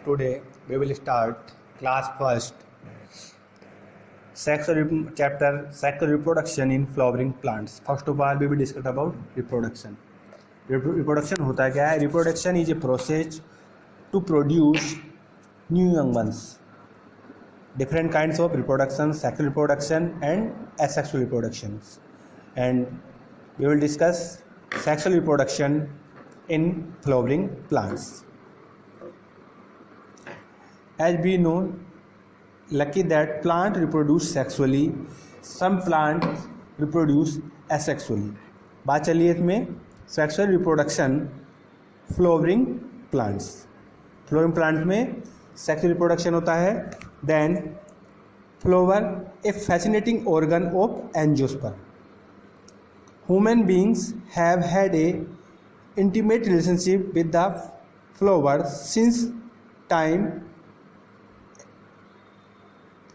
Today we will start class first, chapter sexual reproduction in flowering plants. First of all, we will discuss about reproduction. Reproduction होता है क्या है? Reproduction is a process to produce new young ones. Different kinds of reproduction, sexual reproduction and asexual reproductions. And we will discuss sexual reproduction in flowering plants. As we know, lucky that plant reproduce sexually, some plants reproduce asexually. बात चलिए इसमें sexual reproduction flowering plants. Flowering plant में sexual reproduction होता है. Then flower a fascinating organ of angiosperm. Human beings have had a intimate relationship with the flower since time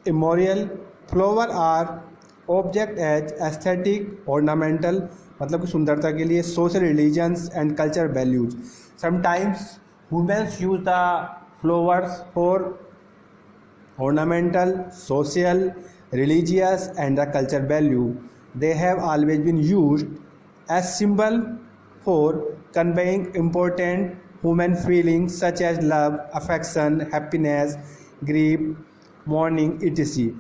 immemorial. Flower are object as aesthetic ornamental, मतलब कि सुंदरता के लिए, social religions and culture values. Sometimes humans use the flowers for ornamental, social, religious and the culture value. They have always been used as symbol for conveying important human feelings such as love, affection, happiness, grief, mourning, etc.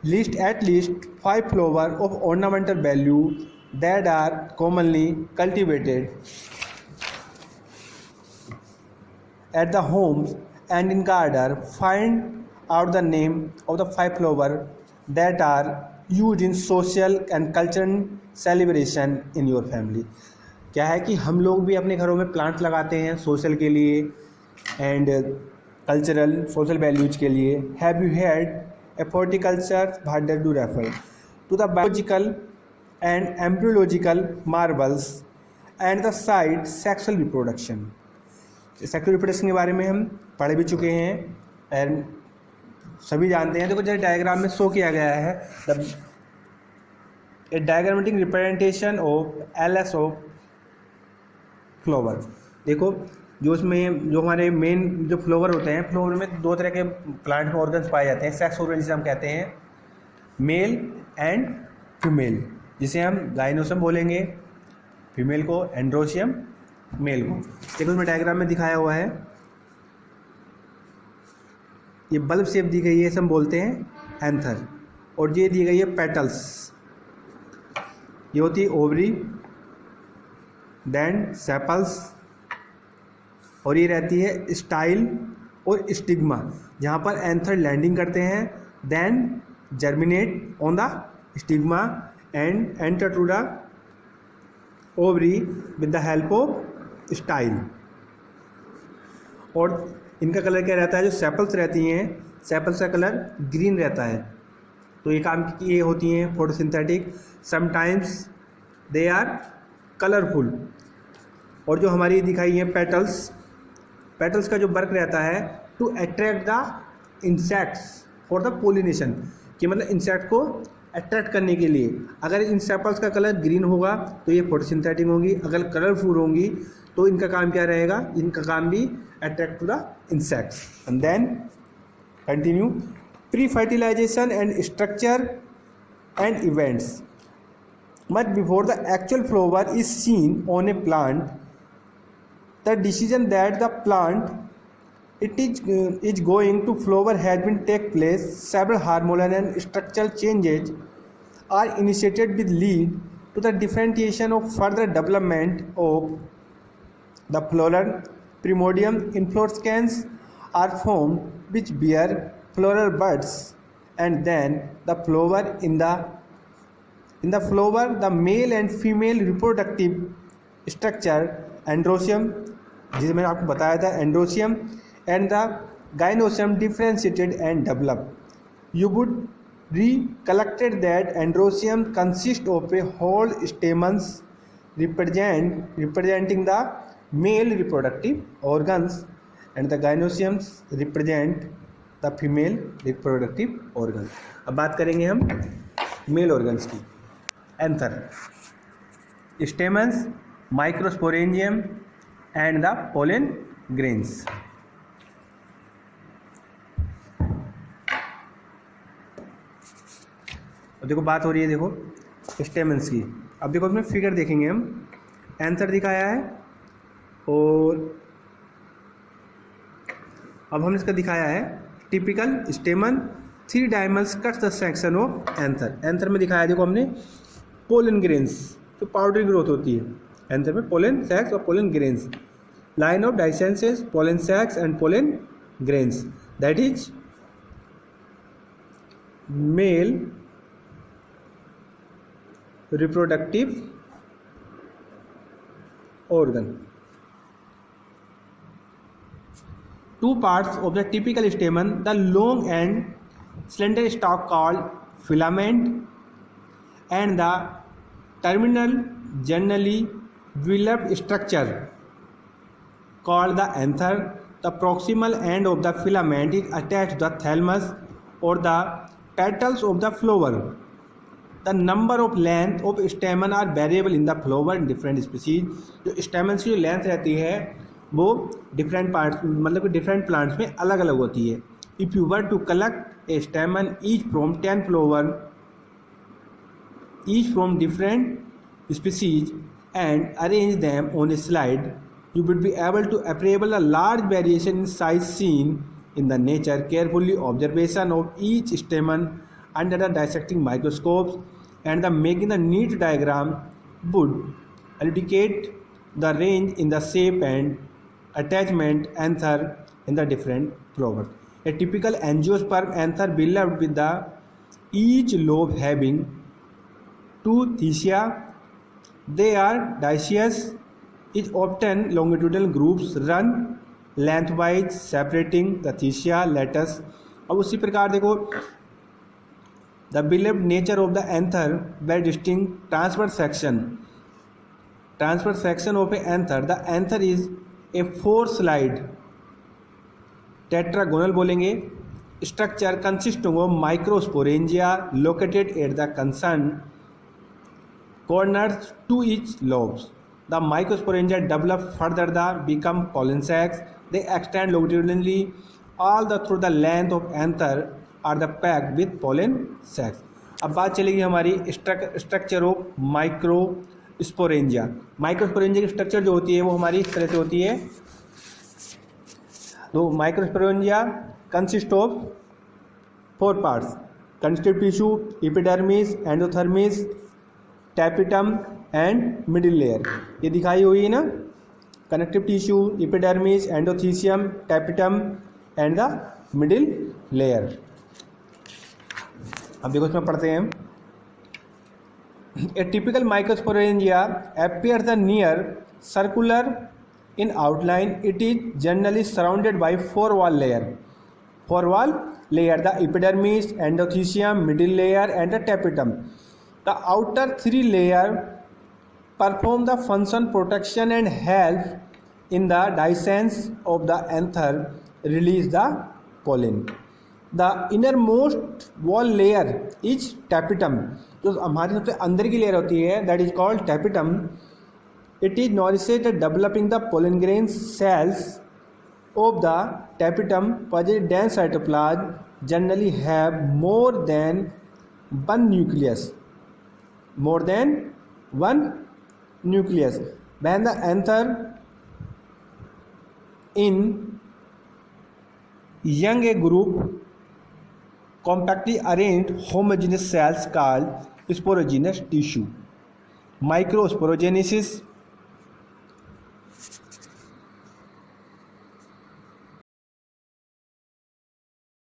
List at least 5 flowers of ornamental value that are commonly cultivated at the homes and in garden. Find out the name of the 5 flowers that are used in social and cultural celebration in your family. क्या है कि हम लोग भी अपने घरों में plant लगाते हैं सोशल के लिए एंड कल्चरल सोशल वैल्यूज के लिए. Have you had a horticulture border do refer to the biological and embryological marvels and the side sexual reproduction. Sexual reproduction के बारे में हम पढ़ भी चुके हैं एंड सभी जानते हैं. देखो जैसे डायग्राम में शो किया गया है a diagrammatic representation of L S of flower. देखो जो उसमें जो हमारे मेन जो फ्लावर होते हैं, फ्लावर में 2 तरह के प्लांट में ऑर्गन्स पाए जाते हैं. सेक्स ऑर्गन जिसे हम कहते हैं मेल एंड फीमेल, जिसे हम गाइनोसियम बोलेंगे फीमेल को, एंड्रोसियम मेल को. देखो उसमें डायग्राम में दिखाया हुआ है, ये बल्ब शेप दी गई है, इसे हम बोलते हैं एंथर. और ये दी गई है पेटल्स, ये होती है ओवरी, देन सेपल्स, और ये रहती है स्टाइल और स्टिग्मा, जहाँ पर एंथर लैंडिंग करते हैं. Then germinate on the stigma and enter to the ovary with the help of style. और इनका कलर क्या रहता है? जो सेपल्स रहती हैं, सेपल्स का कलर ग्रीन रहता है. तो ये काम की ये होती हैं photosynthetic. Sometimes they are colourful. और जो हमारी दिखाई है पेटल्स, पेटल्स का जो वर्क रहता है to attract the insects for the pollination, कि मतलब इंसेक्ट को अट्रैक्ट करने के लिए. अगर इन सेपल्स का कलर ग्रीन होगा तो ये फोटोसिंथेटिक होंगी, अगर कलरफुल होंगी तो इनका काम क्या रहेगा? इनका काम भी attract to the insects. And then continue pre fertilization and structure and events. Much before the actual flower is seen on a plant, the decision that the plant it is going to flower has been take place. Several hormonal and structural changes are initiated which lead to the differentiation of further development of the floral primordium. Inflorescences are formed which bear floral buds, and then the flower in the flower the male and female reproductive structure androecium, जिसे मैंने आपको बताया था, androecium and the gynoecium differentiated and develop. You would recollected that androecium consist of a whole stamens representing the male reproductive organs and the gynoeciums represent the female reproductive organ. अब बात करेंगे हम male organs की. Anther, stamens, microsporangium and the pollen grains. देखो बात हो रही है, देखो स्टेमन्स की। अब देखो इसमें फिगर देखेंगे हम, एंथर दिखाया है और अब हम इसका दिखाया है typical stamen 3 diamonds cuts the section of anther. Anther में दिखाया है देखो हमने पोलन ग्रेन्स, जो पाउडरी ग्रोथ होती है एंथर में, पोलन सैक्स और pollen grains, line of dehiscences, pollen sacs and pollen grains, that is male reproductive organ. Two parts of the typical stamen, the long and slender stalk called filament and the terminal generally developed structure called the anther. The proximal end of the filament is attached to the thalamus or the petals of the flower. The number of length of stamen are variable in the flower in different species. जो stamens की जो length रहती है वो different parts मतलब कि different plants में अलग अलग होती है. If you were to collect a stamen each from 10 flower, each from different species, and arrange them on a slide, you would be able to appreciate a large variation in size seen in the nature. Carefully observation of each stamen under the dissecting microscopes and the making the neat diagram would indicate the range in the shape and attachment anther in the different flowers. A typical angiosperm anther beloved with the each lobe having 2 thecia. They are dioecious. Is often longitudinal groups run lengthwise separating the thecia lattice. अब उसी प्रकार देखो the beloved nature of the anther by distinct transverse section. Transverse section of a anther. The anther is a 4-slide tetragonal बोलेंगे structure consisting of microsporangia located at the concerned corners to each lobes. The microsporangia develop further the become pollen sacs. They extend longitudinally all the through the length of anther are the packed with pollen sacs. अब बात चलेगी हमारी structure of microsporangia. Microsporangia की structure जो होती है वो हमारी इस तरह से होती है. तो microsporangia consist of 4 parts: connective tissue, epidermis, endodermis, tapetum and middle layer. ये दिखाई हुई है ना, connective tissue, epidermis, endothecium, tapetum and the middle layer. अब देखो इसमें पढ़ते हैं. A typical microsporangia appears the near circular in outline. It is generally surrounded by 4 wall layer. 4 wall layer: the epidermis, endothecium, middle layer and the tapetum. The outer 3 layer perform the function protection and help in the dehiscence of the anther, release the pollen. The innermost wall layer is tapetum. जो हमारी सबसे अंदर की layer होती है that is called tapetum. It is nourished at developing the pollen grain. Cells of the tapetum possess dense cytoplasm, generally have more than one nucleus. More than one nucleus. When the anther in young a group compactly arranged homogeneous cells called sporogenous tissue. Microsporogenesis